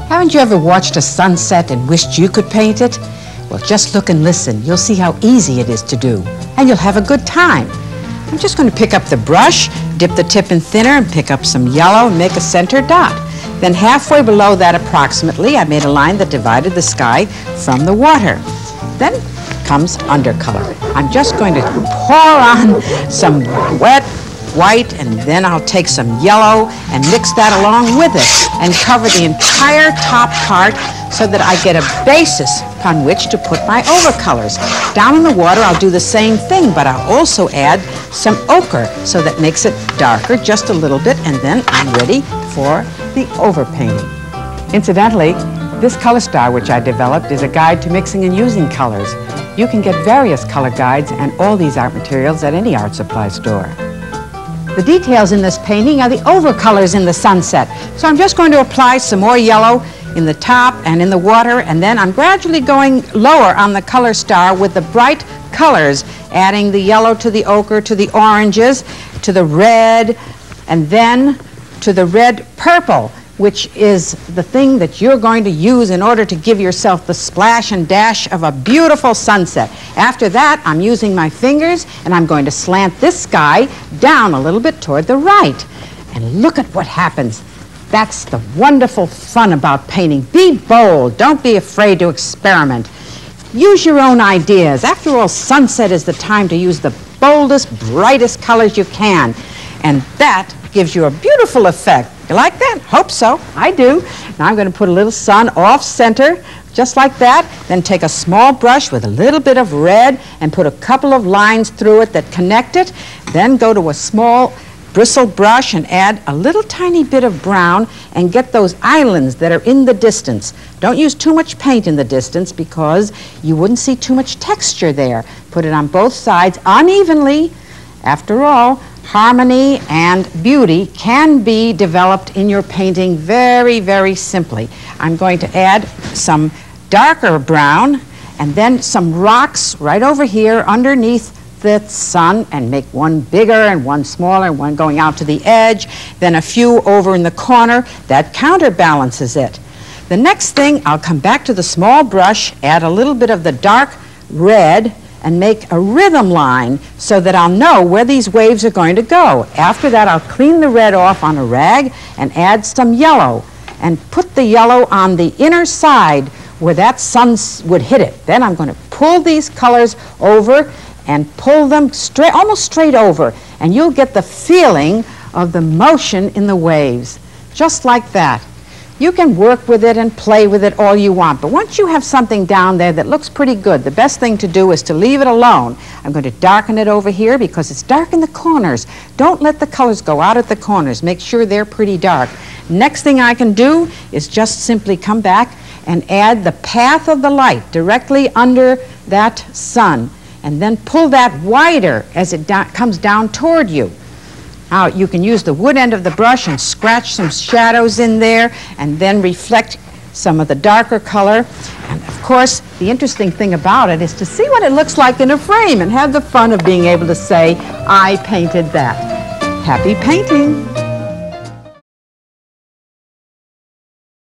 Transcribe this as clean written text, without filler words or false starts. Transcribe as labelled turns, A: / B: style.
A: Haven't you ever watched a sunset and wished you could paint it? Well, just look and listen. You'll see how easy it is to do, and you'll have a good time. I'm just going to pick up the brush, dip the tip in thinner, and pick up some yellow and make a center dot. Then halfway below that approximately, I made a line that divided the sky from the water. Then comes undercolor. I'm just going to pour on some wet white, and then I'll take some yellow and mix that along with it and cover the entire top part so that I get a basis upon which to put my overcolors. Down in the water I'll do the same thing, but I'll also add some ochre so that makes it darker just a little bit, and then I'm ready for the overpainting. Incidentally, this color star which I developed is a guide to mixing and using colors. You can get various color guides and all these art materials at any art supply store. The details in this painting are the overcolors in the sunset. So I'm just going to apply some more yellow in the top and in the water, and then I'm gradually going lower on the color star with the bright colors, adding the yellow to the ochre, to the oranges, to the red, and then to the red purple, which is the thing that you're going to use in order to give yourself the splash and dash of a beautiful sunset. After that, I'm using my fingers, and I'm going to slant this sky down a little bit toward the right. And look at what happens. That's the wonderful fun about painting. Be bold. Don't be afraid to experiment. Use your own ideas. After all, sunset is the time to use the boldest, brightest colors you can. And that gives you a beautiful effect. You like that? Hope so. I do. Now I'm going to put a little sun off center, just like that. Then take a small brush with a little bit of red and put a couple of lines through it that connect it. Then go to a small bristle brush and add a little tiny bit of brown and get those islands that are in the distance. Don't use too much paint in the distance because you wouldn't see too much texture there. Put it on both sides unevenly. After all, harmony and beauty can be developed in your painting very, very simply. I'm going to add some darker brown and then some rocks right over here underneath the sun, and make one bigger and one smaller, one going out to the edge, then a few over in the corner. That counterbalances it. The next thing, I'll come back to the small brush, add a little bit of the dark red, and make a rhythm line so that I'll know where these waves are going to go. After that, I'll clean the red off on a rag and add some yellow and put the yellow on the inner side where that sun would hit it. Then I'm going to pull these colors over and pull them straight, almost straight over, and you'll get the feeling of the motion in the waves, just like that. You can work with it and play with it all you want, but once you have something down there that looks pretty good, the best thing to do is to leave it alone. I'm going to darken it over here because it's dark in the corners. Don't let the colors go out at the corners. Make sure they're pretty dark. Next thing I can do is just simply come back and add the path of the light directly under that sun, and then pull that wider as it comes down toward you. Now you can use the wood end of the brush and scratch some shadows in there and then reflect some of the darker color. And of course, the interesting thing about it is to see what it looks like in a frame and have the fun of being able to say, I painted that. Happy painting!